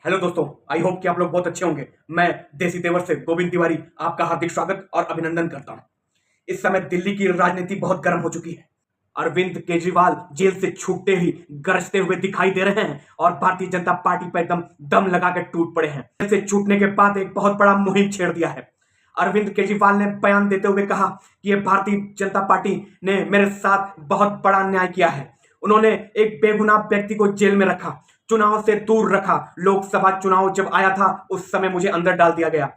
Hello दोस्तों, I hope कि आप लोग बहुत अच्छे होंगे। मैं देसी तेवर से गोविंद तिवारी आपका हार्दिक स्वागत और अभिनंदन करता हूं। इस समय दिल्ली की राजनीति बहुत गर्म हो चुकी है। अरविंद केजरीवाल जेल से छूटते ही गरजते हुए दिखाई दे रहे हैं और भारतीय जनता पार्टी पर एकदम दम लगा कर टूट पड़े हैं। जेल से छूटने के बाद एक बहुत बड़ा मुहिम छेड़ दिया है। अरविंद केजरीवाल ने बयान देते हुए कहा कि ये भारतीय जनता पार्टी ने मेरे साथ बहुत बड़ा अन्याय किया है। उन्होंने एक बेगुनाह व्यक्ति को जेल में रखा, चुनाव से दूर रखा। लोकसभा चुनाव जब आया था उस समय मुझे अंदर डाल दिया गया।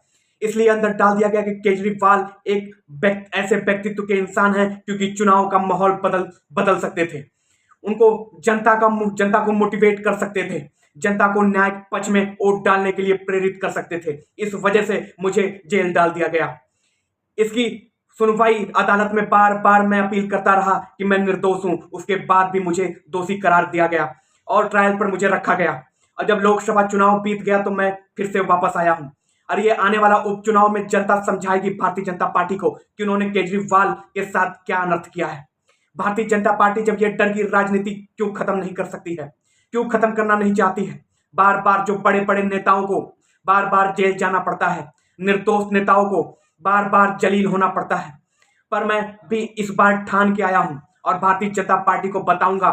इसलिए अंदर डाल दिया गया कि केजरीवाल एक ऐसे व्यक्तित्व के इंसान हैं क्योंकि चुनाव का माहौल बदल बदल सकते थे। उनको जनता को मोटिवेट कर सकते थे, जनता को न्याय पक्ष में वोट डालने के लिए प्रेरित कर सकते थे। इस वजह से मुझे जेल डाल दिया गया। इसकी सुनवाई अदालत में बार बार मैं अपील करता रहा कि मैं निर्दोष हूं, उसके बाद भी मुझे दोषी करार दिया गया और ट्रायल पर मुझे रखा गया। और जब लोकसभा चुनाव बीत गया तो मैं फिर से वापस आया हूं। और ये आने वाला उपचुनाव में जनता समझाएगी भारतीय जनता पार्टी को कि उन्होंने केजरीवाल के साथ क्या अनर्थ किया है। भारतीय जनता पार्टी जब ये डर की राजनीति क्यों खत्म नहीं कर सकती है, क्यों खत्म करना नहीं चाहती है। बार बार जो बड़े बड़े नेताओं को बार बार जेल जाना पड़ता है, निर्दोष नेताओं को बार बार जलील होना पड़ता है। पर मैं भी इस बार ठान के आया हूं और भारतीय जनता पार्टी को बताऊंगा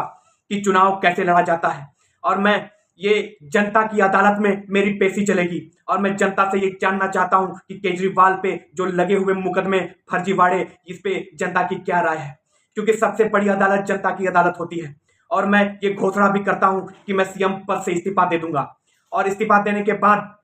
कि चुनाव कैसे लड़ा जाता है। और मैं ये जनता की अदालत में मेरी पेशी चलेगी और मैं जनता से ये जानना चाहता हूं कि केजरीवाल पे जो लगे हुए मुकदमे फर्जीवाड़े, इस पे जनता की क्या राय है। क्योंकि सबसे बड़ी अदालत जनता की अदालत होती है। और मैं ये घोषणा भी करता हूं कि मैं सीएम पद से इस्तीफा दे दूंगा और इस्तीफा देने के बाद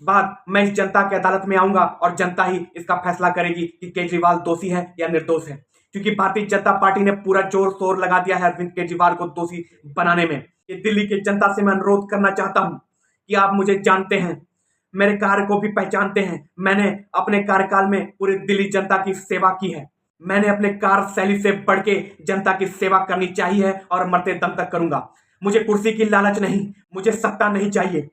बाद मैं इस जनता की अदालत में आऊंगा और जनता ही इसका फैसला करेगी कि केजरीवाल दोषी है या निर्दोष है। क्योंकि भारतीय जनता पार्टी ने पूरा जोर शोर लगा दिया है अरविंद केजरीवाल को दोषी बनाने में। ये दिल्ली की जनता से मैं अनुरोध करना चाहता हूं कि आप मुझे जानते हैं, मेरे कार्य को भी पहचानते हैं। मैंने अपने कार्यकाल में पूरी दिल्ली जनता की सेवा की है। मैंने अपने कार्यशैली से बढ़ के जनता की सेवा करनी चाहिए और मरते दम तक करूंगा। मुझे कुर्सी की लालच नहीं, मुझे सत्ता नहीं चाहिए।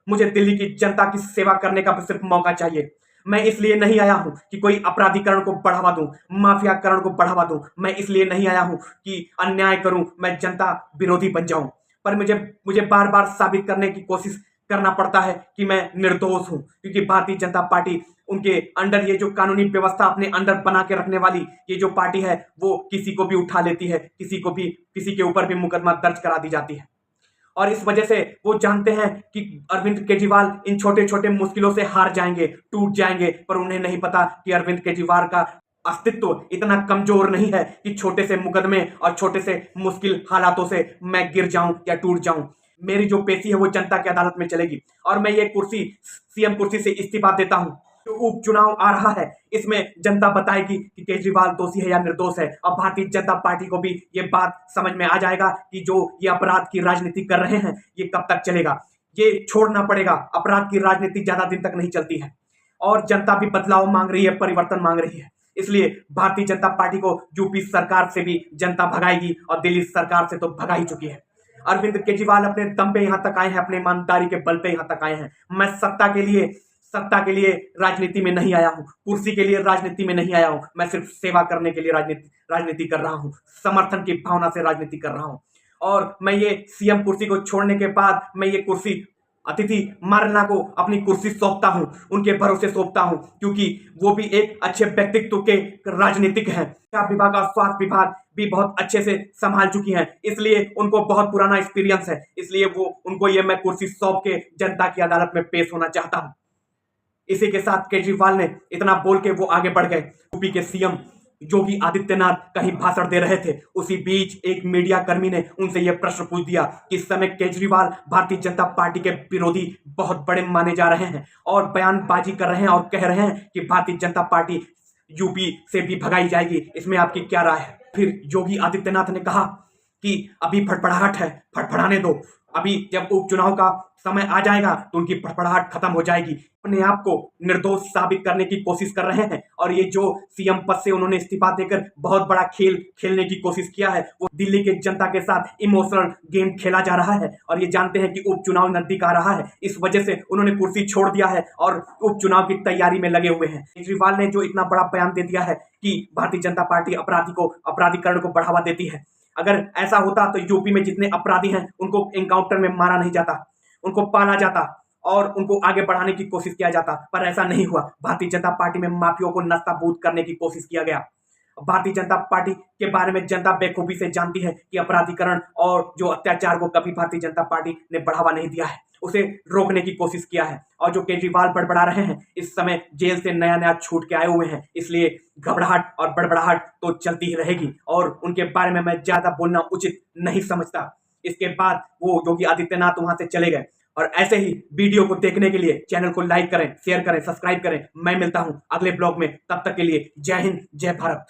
मुझे दिल्ली की जनता की सेवा करने का सिर्फ मौका चाहिए। मैं इसलिए नहीं आया हूं कि कोई अपराधीकरण को बढ़ावा दूं, माफियाकरण को बढ़ावा दूं। मैं इसलिए नहीं आया हूं कि अन्याय करूं, मैं जनता विरोधी बन जाऊं। पर मुझे मुझे बार बार साबित करने की कोशिश करना पड़ता है कि मैं निर्दोष हूं। क्योंकि भारतीय जनता पार्टी, उनके अंडर ये जो कानूनी व्यवस्था अपने अंडर बना के रखने वाली ये जो पार्टी है, वो किसी को भी उठा लेती है, किसी के ऊपर भी मुकदमा दर्ज करा दी जाती है। और इस वजह से वो जानते हैं कि अरविंद केजरीवाल इन छोटे छोटे मुश्किलों से हार जाएंगे, टूट जाएंगे। पर उन्हें नहीं पता कि अरविंद केजरीवाल का अस्तित्व इतना कमजोर नहीं है कि छोटे से मुकदमे और छोटे से मुश्किल हालातों से मैं गिर जाऊं या टूट जाऊं। मेरी जो पेशी है वो जनता की अदालत में चलेगी और मैं ये कुर्सी, सीएम कुर्सी से इस्तीफा देता हूं। जो उपचुनाव आ रहा है इसमें जनता बताएगी कि केजरीवाल दोषी है या निर्दोष है। और भारतीय जनता पार्टी को भी ये बात समझ में आ जाएगा कि जो ये अपराध की राजनीति कर रहे हैं ये कब तक चलेगा। ये छोड़ना पड़ेगा। अपराध की राजनीति ज्यादा दिन तक नहीं चलती है और जनता भी बदलाव मांग रही है, परिवर्तन मांग रही है। इसलिए भारतीय जनता पार्टी को यूपी सरकार से भी जनता भगाएगी और दिल्ली सरकार से तो भगा ही चुकी है। अरविंद केजरीवाल अपने दम पे यहाँ तक आए हैं, अपने ईमानदारी के बल पे यहाँ तक आए हैं। मैं सत्ता के लिए राजनीति में नहीं आया हूँ, कुर्सी के लिए राजनीति में नहीं आया हूँ। मैं सिर्फ सेवा करने के लिए राजनीति कर रहा हूँ, समर्थन की भावना से राजनीति कर रहा हूँ। और मैं ये सीएम कुर्सी को छोड़ने के बाद मैं ये कुर्सी अतिथि मारना को अपनी कुर्सी सौंपता हूं, उनके भरोसे सौंपता हूं। क्योंकि वो भी एक अच्छे व्यक्तित्व के राजनीतिक हैं। शिक्षा विभाग और स्वास्थ्य विभाग भी बहुत अच्छे से संभाल चुकी हैं, इसलिए उनको बहुत पुराना एक्सपीरियंस है। इसलिए उनको ये मैं कुर्सी सौंप के जनता की अदालत में पेश होना चाहता हूं। इसी के साथ केजरीवाल ने इतना बोल के वो आगे बढ़ गए। यूपी के सीएम योगी आदित्यनाथ कहीं भाषण दे रहे थे, उसी बीच एक मीडिया कर्मी ने उनसे यह प्रश्न पूछ दिया कि इस समय केजरीवाल भारतीय जनता पार्टी के विरोधी बहुत बड़े माने जा रहे हैं और बयानबाजी कर रहे हैं और कह रहे हैं कि भारतीय जनता पार्टी यूपी से भी भगाई जाएगी, इसमें आपकी क्या राय है। फिर योगी आदित्यनाथ ने कहा कि अभी फड़फड़ाहट है, फड़फड़ाने दो। अभी जब उपचुनाव का समय आ जाएगा तो उनकी फड़फड़ाहट खत्म हो जाएगी। अपने आप को निर्दोष साबित करने की कोशिश कर रहे हैं और ये जो सीएम पद से उन्होंने इस्तीफा देकर बहुत बड़ा खेल खेलने की कोशिश किया है, वो दिल्ली के जनता के साथ इमोशनल गेम खेला जा रहा है। और ये जानते हैं कि उपचुनाव नजदीक आ रहा है, इस वजह से उन्होंने कुर्सी छोड़ दिया है और उपचुनाव की तैयारी में लगे हुए हैं। केजरीवाल ने जो इतना बड़ा बयान दे दिया है कि भारतीय जनता पार्टी अपराधीकरण को बढ़ावा देती है, अगर ऐसा होता तो यूपी में जितने अपराधी हैं उनको एनकाउंटर में मारा नहीं जाता, उनको पाला जाता और उनको आगे बढ़ाने की कोशिश किया जाता, पर ऐसा नहीं हुआ। भारतीय जनता पार्टी में माफियाओं को नस्ताबूद करने की कोशिश किया गया। भारतीय जनता पार्टी के बारे में जनता बेखूबी से जानती है कि अपराधीकरण और जो अत्याचार को कभी भारतीय जनता पार्टी ने बढ़ावा नहीं दिया है, उसे रोकने की कोशिश किया है। और जो केजरीवाल बड़बड़ा रहे हैं, इस समय जेल से नया नया छूट के आए हुए हैं, इसलिए घबराहट और बड़बड़ाहट तो चलती ही रहेगी और उनके बारे में मैं ज्यादा बोलना उचित नहीं समझता। इसके बाद वो योगी आदित्यनाथ वहां से चले गए। और ऐसे ही वीडियो को देखने के लिए चैनल को लाइक करें, शेयर करें, सब्सक्राइब करें। मैं मिलता हूं अगले ब्लॉग में, तब तक के लिए जय हिंद, जय भारत।